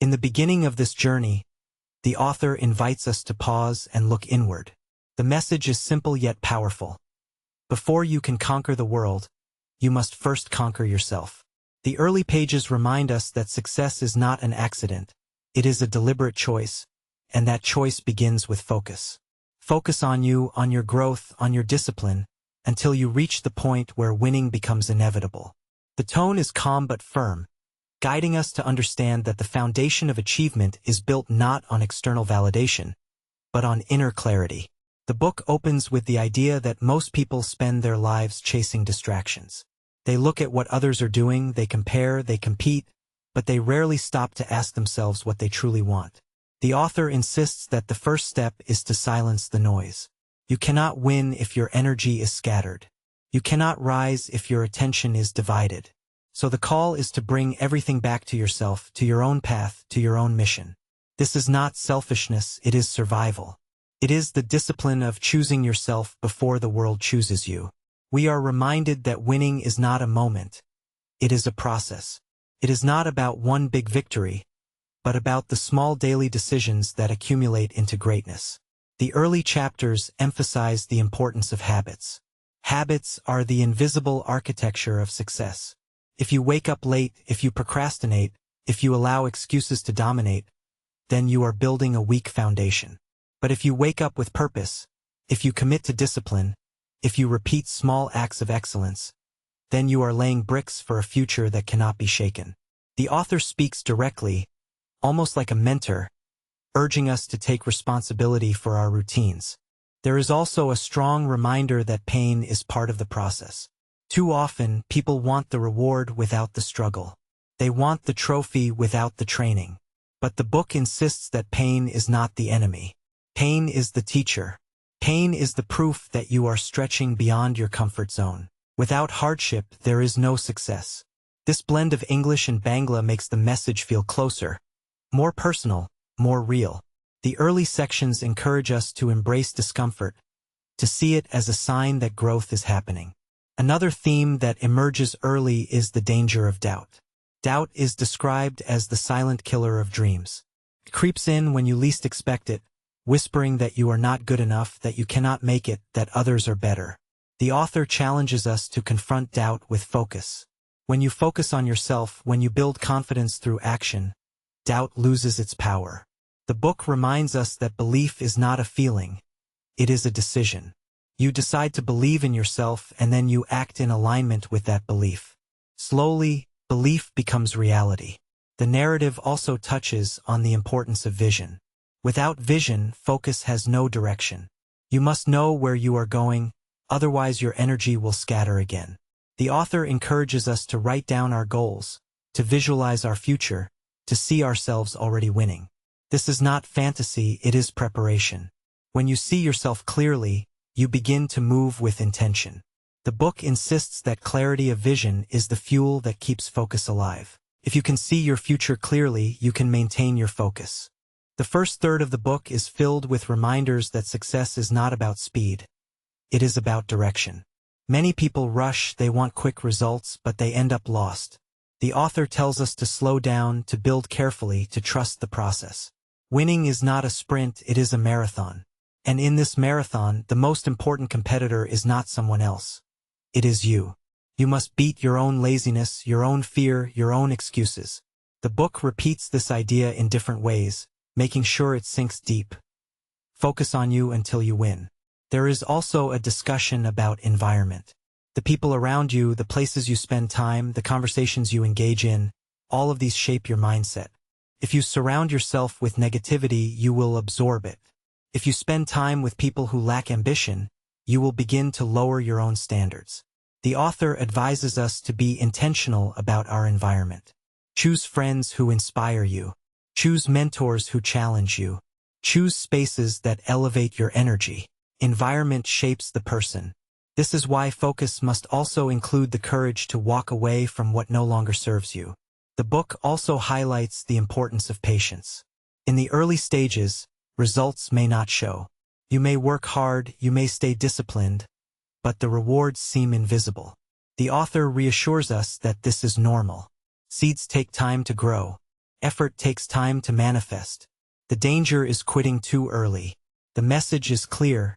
In the beginning of this journey, the author invites us to pause and look inward. The message is simple yet powerful. Before you can conquer the world, you must first conquer yourself. The early pages remind us that success is not an accident. It is a deliberate choice, and that choice begins with focus. Focus on you, on your growth, on your discipline, until you reach the point where winning becomes inevitable. The tone is calm but firm, guiding us to understand that the foundation of achievement is built not on external validation, but on inner clarity. The book opens with the idea that most people spend their lives chasing distractions. They look at what others are doing, they compare, they compete, but they rarely stop to ask themselves what they truly want. The author insists that the first step is to silence the noise. You cannot win if your energy is scattered. You cannot rise if your attention is divided. So the call is to bring everything back to yourself, to your own path, to your own mission. This is not selfishness, it is survival. It is the discipline of choosing yourself before the world chooses you. We are reminded that winning is not a moment. It is a process. It is not about one big victory, but about the small daily decisions that accumulate into greatness. The early chapters emphasize the importance of habits. Habits are the invisible architecture of success. If you wake up late, if you procrastinate, if you allow excuses to dominate, then you are building a weak foundation. But if you wake up with purpose, if you commit to discipline, if you repeat small acts of excellence, then you are laying bricks for a future that cannot be shaken. The author speaks directly, almost like a mentor, urging us to take responsibility for our routines. There is also a strong reminder that pain is part of the process. Too often, people want the reward without the struggle. They want the trophy without the training. But the book insists that pain is not the enemy. Pain is the teacher. Pain is the proof that you are stretching beyond your comfort zone. Without hardship, there is no success. This blend of English and Bangla makes the message feel closer, more personal, more real. The early sections encourage us to embrace discomfort, to see it as a sign that growth is happening. Another theme that emerges early is the danger of doubt. Doubt is described as the silent killer of dreams. It creeps in when you least expect it, whispering that you are not good enough, that you cannot make it, that others are better. The author challenges us to confront doubt with focus. When you focus on yourself, when you build confidence through action, doubt loses its power. The book reminds us that belief is not a feeling, it is a decision. You decide to believe in yourself and then you act in alignment with that belief. Slowly, belief becomes reality. The narrative also touches on the importance of vision. Without vision, focus has no direction. You must know where you are going, otherwise your energy will scatter again. The author encourages us to write down our goals, to visualize our future, to see ourselves already winning. This is not fantasy, it is preparation. When you see yourself clearly, you begin to move with intention. The book insists that clarity of vision is the fuel that keeps focus alive. If you can see your future clearly, you can maintain your focus. The first third of the book is filled with reminders that success is not about speed. It is about direction. Many people rush, they want quick results, but they end up lost. The author tells us to slow down, to build carefully, to trust the process. Winning is not a sprint, it is a marathon. And in this marathon, the most important competitor is not someone else. It is you. You must beat your own laziness, your own fear, your own excuses. The book repeats this idea in different ways, making sure it sinks deep. Focus on you until you win. There is also a discussion about environment. The people around you, the places you spend time, the conversations you engage in, all of these shape your mindset. If you surround yourself with negativity, you will absorb it. If you spend time with people who lack ambition, you will begin to lower your own standards. The author advises us to be intentional about our environment. Choose friends who inspire you. Choose mentors who challenge you. Choose spaces that elevate your energy. Environment shapes the person. This is why focus must also include the courage to walk away from what no longer serves you. The book also highlights the importance of patience. In the early stages, results may not show. You may work hard, you may stay disciplined, but the rewards seem invisible. The author reassures us that this is normal. Seeds take time to grow. Effort takes time to manifest. The danger is quitting too early. The message is clear.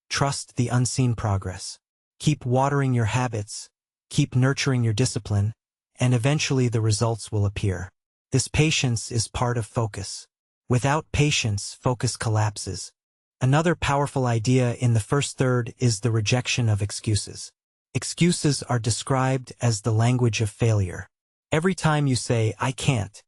Trust the unseen progress. Keep watering your habits, keep nurturing your discipline, and eventually the results will appear. This patience is part of focus. Without patience, focus collapses. Another powerful idea in the first third is the rejection of excuses. Excuses are described as the language of failure. Every time you say, "I can't,"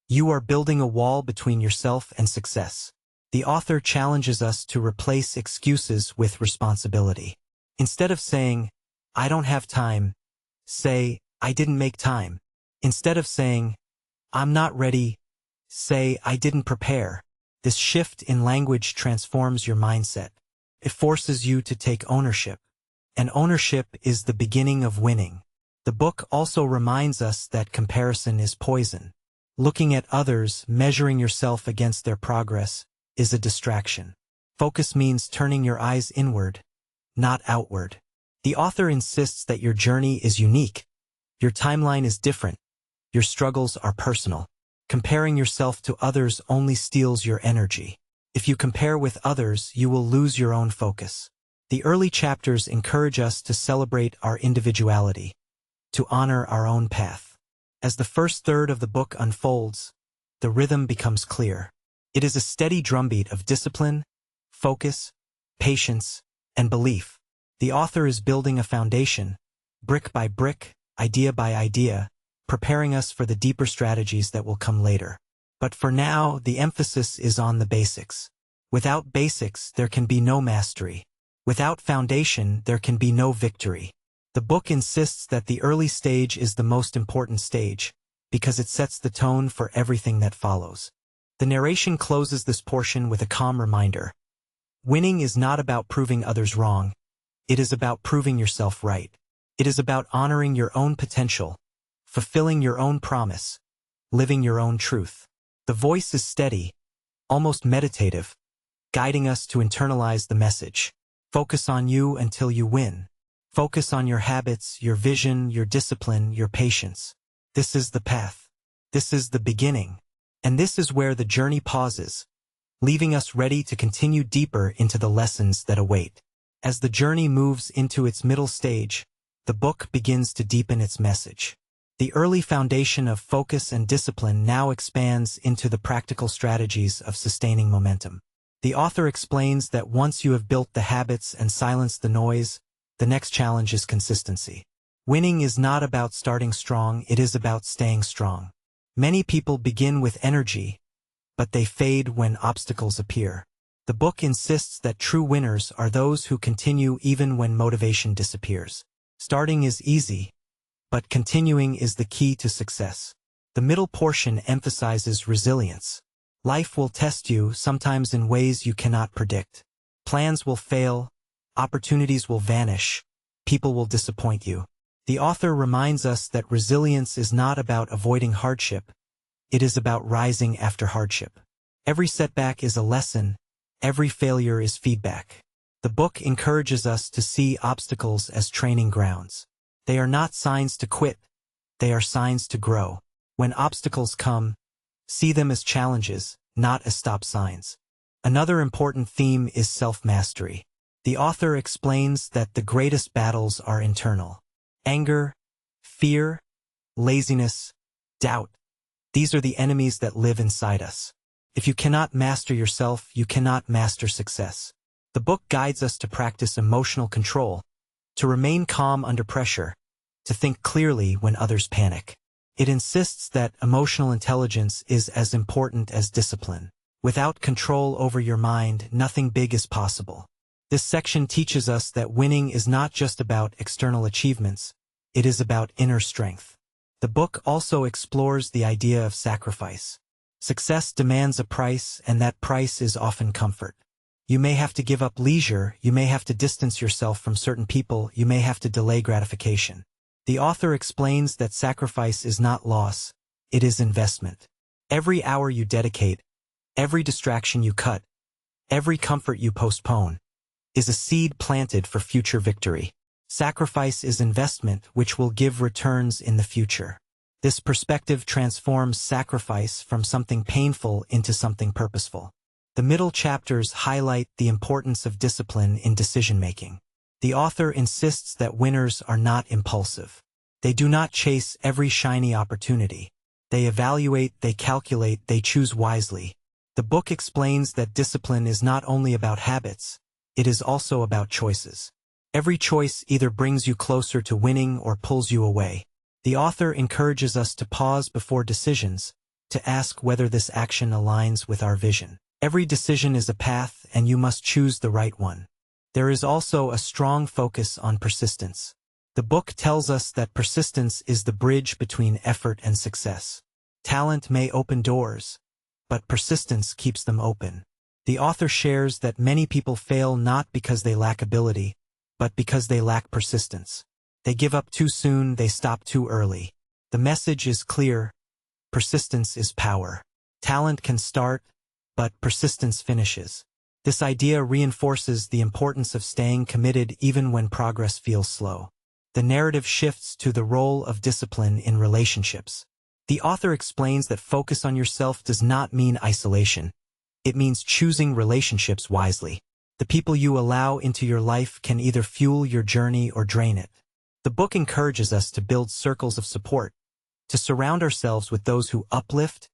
you are building a wall between yourself and success. The author challenges us to replace excuses with responsibility. Instead of saying, "I don't have time," say, "I didn't make time." Instead of saying, "I'm not ready," say, "I didn't prepare." This shift in language transforms your mindset. It forces you to take ownership. And ownership is the beginning of winning. The book also reminds us that comparison is poison. Looking at others, measuring yourself against their progress, is a distraction. Focus means turning your eyes inward, not outward. The author insists that your journey is unique. Your timeline is different. Your struggles are personal. Comparing yourself to others only steals your energy. If you compare with others, you will lose your own focus. The early chapters encourage us to celebrate our individuality, to honor our own path. As the first third of the book unfolds, the rhythm becomes clear. It is a steady drumbeat of discipline, focus, patience, and belief. The author is building a foundation, brick by brick, idea by idea, preparing us for the deeper strategies that will come later. But for now, the emphasis is on the basics. Without basics, there can be no mastery. Without foundation, there can be no victory. The book insists that the early stage is the most important stage, because it sets the tone for everything that follows. The narration closes this portion with a calm reminder. Winning is not about proving others wrong. It is about proving yourself right. It is about honoring your own potential, fulfilling your own promise, living your own truth. The voice is steady, almost meditative, guiding us to internalize the message. Focus on you until you win. Focus on your habits, your vision, your discipline, your patience. This is the path. This is the beginning. And this is where the journey pauses, leaving us ready to continue deeper into the lessons that await. As the journey moves into its middle stage, the book begins to deepen its message. The early foundation of focus and discipline now expands into the practical strategies of sustaining momentum. The author explains that once you have built the habits and silenced the noise, the next challenge is consistency. Winning is not about starting strong, it is about staying strong. Many people begin with energy, but they fade when obstacles appear. The book insists that true winners are those who continue even when motivation disappears. Starting is easy, but continuing is the key to success. The middle portion emphasizes resilience. Life will test you, sometimes in ways you cannot predict. Plans will fail, opportunities will vanish, people will disappoint you. The author reminds us that resilience is not about avoiding hardship, it is about rising after hardship. Every setback is a lesson, every failure is feedback. The book encourages us to see obstacles as training grounds. They are not signs to quit, they are signs to grow. When obstacles come, see them as challenges, not as stop signs. Another important theme is self-mastery. The author explains that the greatest battles are internal. Anger, fear, laziness, doubt. These are the enemies that live inside us. If you cannot master yourself, you cannot master success. The book guides us to practice emotional control, to remain calm under pressure, to think clearly when others panic. It insists that emotional intelligence is as important as discipline. Without control over your mind, nothing big is possible. This section teaches us that winning is not just about external achievements, it is about inner strength. The book also explores the idea of sacrifice. Success demands a price, and that price is often comfort. You may have to give up leisure, you may have to distance yourself from certain people, you may have to delay gratification. The author explains that sacrifice is not loss, it is investment. Every hour you dedicate, every distraction you cut, every comfort you postpone, is a seed planted for future victory. Sacrifice is investment which will give returns in the future. This perspective transforms sacrifice from something painful into something purposeful. The middle chapters highlight the importance of discipline in decision-making. The author insists that winners are not impulsive. They do not chase every shiny opportunity. They evaluate, they calculate, they choose wisely. The book explains that discipline is not only about habits, it is also about choices. Every choice either brings you closer to winning or pulls you away. The author encourages us to pause before decisions, to ask whether this action aligns with our vision. Every decision is a path, and you must choose the right one. There is also a strong focus on persistence. The book tells us that persistence is the bridge between effort and success. Talent may open doors, but persistence keeps them open. The author shares that many people fail not because they lack ability, but because they lack persistence. They give up too soon, they stop too early. The message is clear: persistence is power. Talent can start, but persistence finishes. This idea reinforces the importance of staying committed even when progress feels slow. The narrative shifts to the role of discipline in relationships. The author explains that focus on yourself does not mean isolation. It means choosing relationships wisely. The people you allow into your life can either fuel your journey or drain it. The book encourages us to build circles of support, to surround ourselves with those who uplift,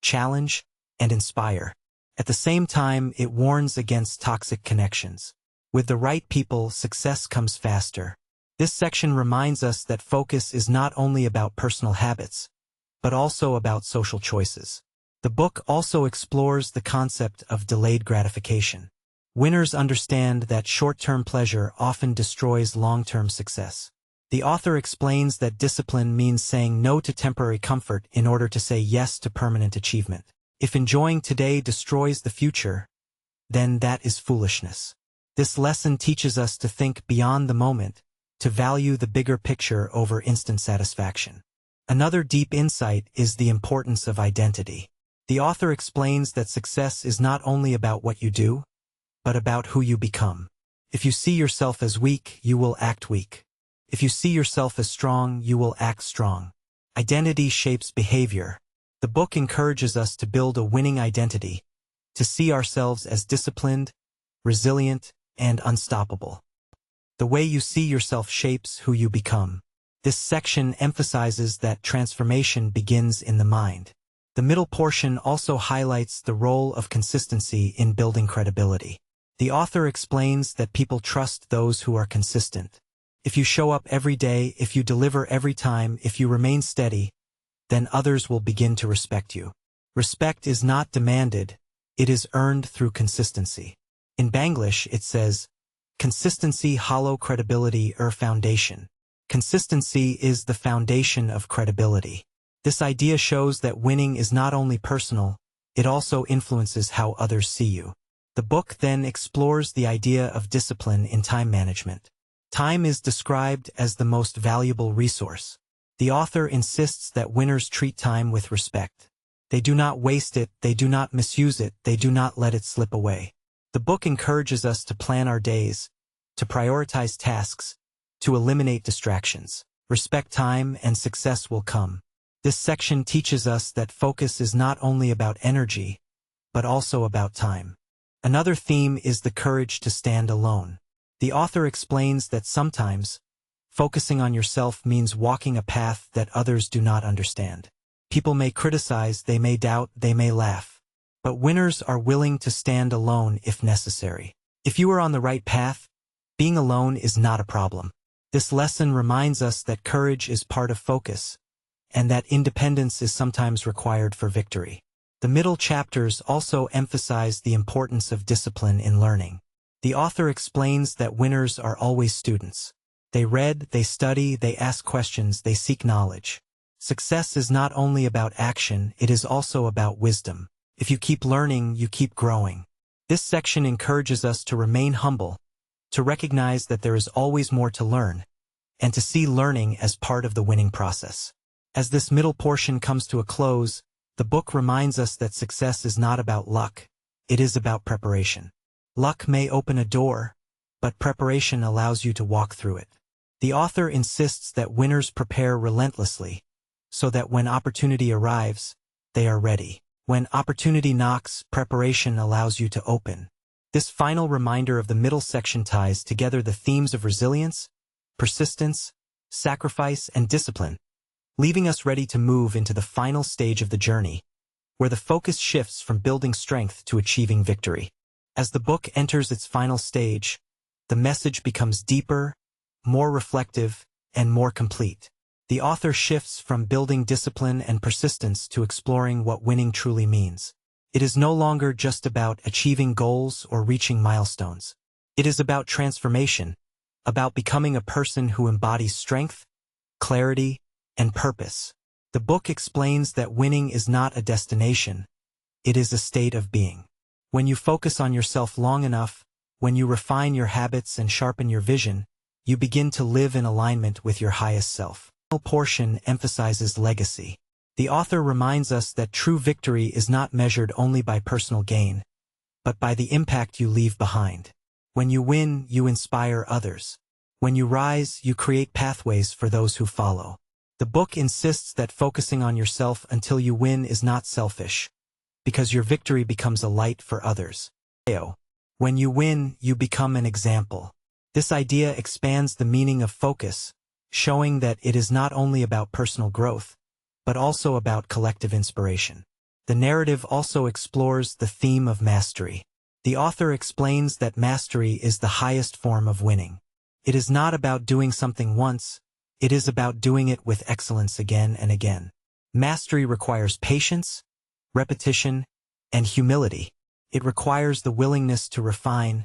challenge, and inspire. At the same time, it warns against toxic connections. With the right people, success comes faster. This section reminds us that focus is not only about personal habits, but also about social choices. The book also explores the concept of delayed gratification. Winners understand that short-term pleasure often destroys long-term success. The author explains that discipline means saying no to temporary comfort in order to say yes to permanent achievement. If enjoying today destroys the future, then that is foolishness. This lesson teaches us to think beyond the moment, to value the bigger picture over instant satisfaction. Another deep insight is the importance of identity. The author explains that success is not only about what you do, but about who you become. If you see yourself as weak, you will act weak. If you see yourself as strong, you will act strong. Identity shapes behavior. The book encourages us to build a winning identity, to see ourselves as disciplined, resilient, and unstoppable. The way you see yourself shapes who you become. This section emphasizes that transformation begins in the mind. The middle portion also highlights the role of consistency in building credibility. The author explains that people trust those who are consistent. If you show up every day, if you deliver every time, if you remain steady, then others will begin to respect you. Respect is not demanded, it is earned through consistency. In Banglish, it says, "Consistency hollow credibility foundation." Consistency is the foundation of credibility. This idea shows that winning is not only personal, it also influences how others see you. The book then explores the idea of discipline in time management. Time is described as the most valuable resource. The author insists that winners treat time with respect. They do not waste it, they do not misuse it, they do not let it slip away. The book encourages us to plan our days, to prioritize tasks, to eliminate distractions. Respect time and success will come. This section teaches us that focus is not only about energy, but also about time. Another theme is the courage to stand alone. The author explains that sometimes, focusing on yourself means walking a path that others do not understand. People may criticize, they may doubt, they may laugh. But winners are willing to stand alone if necessary. If you are on the right path, being alone is not a problem. This lesson reminds us that courage is part of focus, and that independence is sometimes required for victory. The middle chapters also emphasize the importance of discipline in learning. The author explains that winners are always students. They read, they study, they ask questions, they seek knowledge. Success is not only about action, it is also about wisdom. If you keep learning, you keep growing. This section encourages us to remain humble, to recognize that there is always more to learn, and to see learning as part of the winning process. As this middle portion comes to a close, the book reminds us that success is not about luck, it is about preparation. Luck may open a door, but preparation allows you to walk through it. The author insists that winners prepare relentlessly, so that when opportunity arrives, they are ready. When opportunity knocks, preparation allows you to open. This final reminder of the middle section ties together the themes of resilience, persistence, sacrifice, and discipline, leaving us ready to move into the final stage of the journey, where the focus shifts from building strength to achieving victory. As the book enters its final stage, the message becomes deeper, more reflective, and more complete. The author shifts from building discipline and persistence to exploring what winning truly means. It is no longer just about achieving goals or reaching milestones. It is about transformation, about becoming a person who embodies strength, clarity, and purpose. The book explains that winning is not a destination, it is a state of being. When you focus on yourself long enough, when you refine your habits and sharpen your vision, you begin to live in alignment with your highest self. The final portion emphasizes legacy. The author reminds us that true victory is not measured only by personal gain, but by the impact you leave behind. When you win, you inspire others. When you rise, you create pathways for those who follow. The book insists that focusing on yourself until you win is not selfish, because your victory becomes a light for others. When you win, you become an example. This idea expands the meaning of focus, showing that it is not only about personal growth, but also about collective inspiration. The narrative also explores the theme of mastery. The author explains that mastery is the highest form of winning. It is not about doing something once, it is about doing it with excellence again and again. Mastery requires patience, repetition, and humility. It requires the willingness to refine,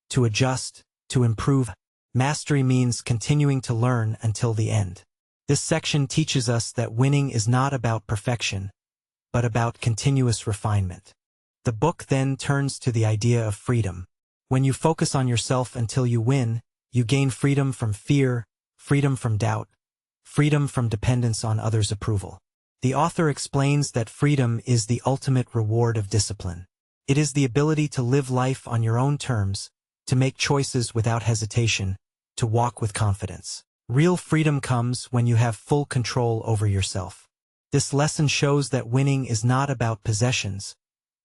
to adjust, to improve. Mastery means continuing to learn until the end. This section teaches us that winning is not about perfection, but about continuous refinement. The book then turns to the idea of freedom. When you focus on yourself until you win, you gain freedom from fear, freedom from doubt, freedom from dependence on others' approval. The author explains that freedom is the ultimate reward of discipline. It is the ability to live life on your own terms, to make choices without hesitation, to walk with confidence. Real freedom comes when you have full control over yourself. This lesson shows that winning is not about possessions,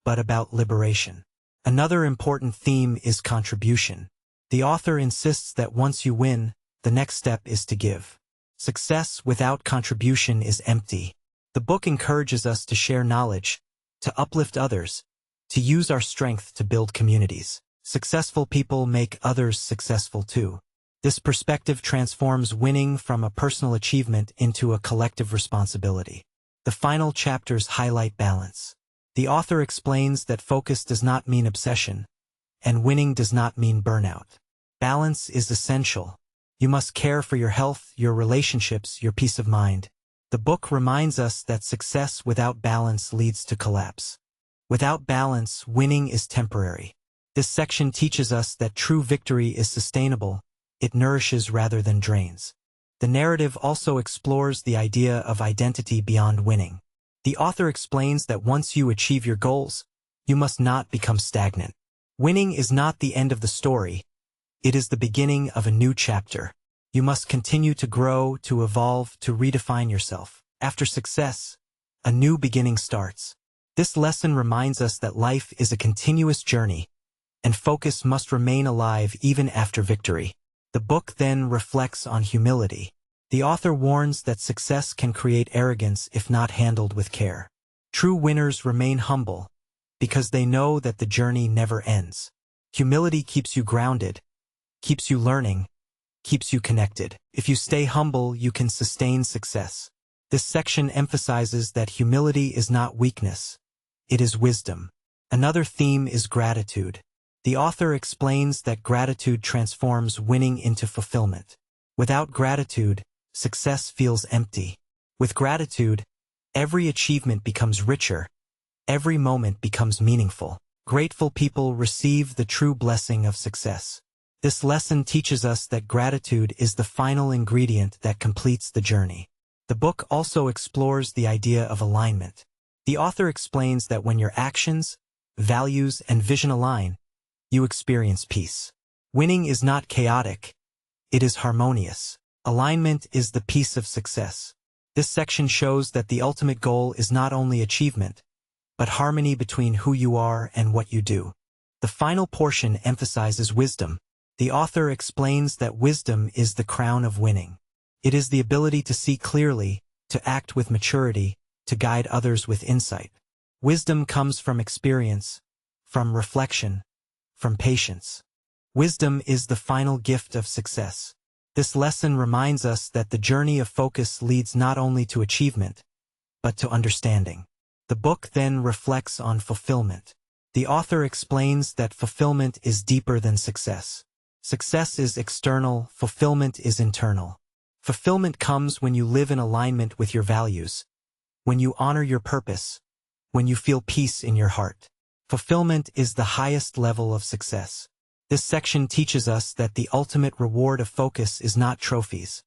but about liberation. Another important theme is contribution. The author insists that once you win, the next step is to give. Success without contribution is empty. The book encourages us to share knowledge, to uplift others, to use our strength to build communities. Successful people make others successful too. This perspective transforms winning from a personal achievement into a collective responsibility. The final chapters highlight balance. The author explains that focus does not mean obsession, and winning does not mean burnout. Balance is essential. You must care for your health, your relationships, your peace of mind. The book reminds us that success without balance leads to collapse. Without balance, winning is temporary. This section teaches us that true victory is sustainable. It nourishes rather than drains. The narrative also explores the idea of identity beyond winning. The author explains that once you achieve your goals, you must not become stagnant. Winning is not the end of the story. It is the beginning of a new chapter. You must continue to grow, to evolve, to redefine yourself. After success, a new beginning starts. This lesson reminds us that life is a continuous journey, and focus must remain alive even after victory. The book then reflects on humility. The author warns that success can create arrogance if not handled with care. True winners remain humble, because they know that the journey never ends. Humility keeps you grounded, keeps you learning, keeps you connected. If you stay humble, you can sustain success. This section emphasizes that humility is not weakness, it is wisdom. Another theme is gratitude. The author explains that gratitude transforms winning into fulfillment. Without gratitude, success feels empty. With gratitude, every achievement becomes richer, every moment becomes meaningful. Grateful people receive the true blessing of success. This lesson teaches us that gratitude is the final ingredient that completes the journey. The book also explores the idea of alignment. The author explains that when your actions, values, and vision align, you experience peace. Winning is not chaotic, it is harmonious. Alignment is the peace of success. This section shows that the ultimate goal is not only achievement, but harmony between who you are and what you do. The final portion emphasizes wisdom. The author explains that wisdom is the crown of winning. It is the ability to see clearly, to act with maturity, to guide others with insight. Wisdom comes from experience, from reflection, from patience. Wisdom is the final gift of success. This lesson reminds us that the journey of focus leads not only to achievement, but to understanding. The book then reflects on fulfillment. The author explains that fulfillment is deeper than success. Success is external, fulfillment is internal. Fulfillment comes when you live in alignment with your values, when you honor your purpose, when you feel peace in your heart. Fulfillment is the highest level of success. This section teaches us that the ultimate reward of focus is not trophies,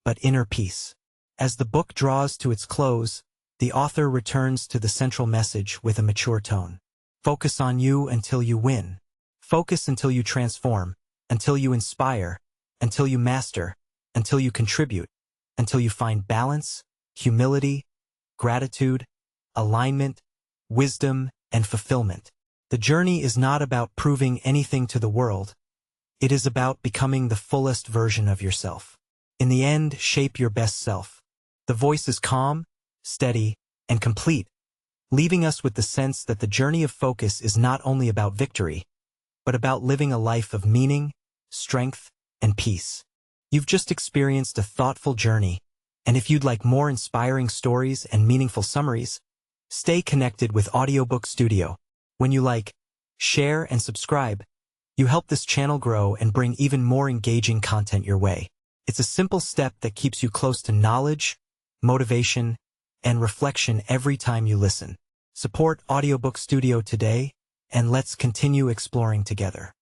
but inner peace. As the book draws to its close, the author returns to the central message with a mature tone. Focus on you until you win. Focus until you transform, until you inspire, until you master, until you contribute, until you find balance, humility, gratitude, alignment, wisdom, and fulfillment. The journey is not about proving anything to the world. It is about becoming the fullest version of yourself. In the end, shape your best self. The voice is calm, steady, and complete, leaving us with the sense that the journey of focus is not only about victory, but about living a life of meaning, strength, and peace. You've just experienced a thoughtful journey, and if you'd like more inspiring stories and meaningful summaries, stay connected with Audiobook Studio. When you like, share, and subscribe, you help this channel grow and bring even more engaging content your way. It's a simple step that keeps you close to knowledge, motivation, and reflection every time you listen. Support Audiobook Studio today, and let's continue exploring together.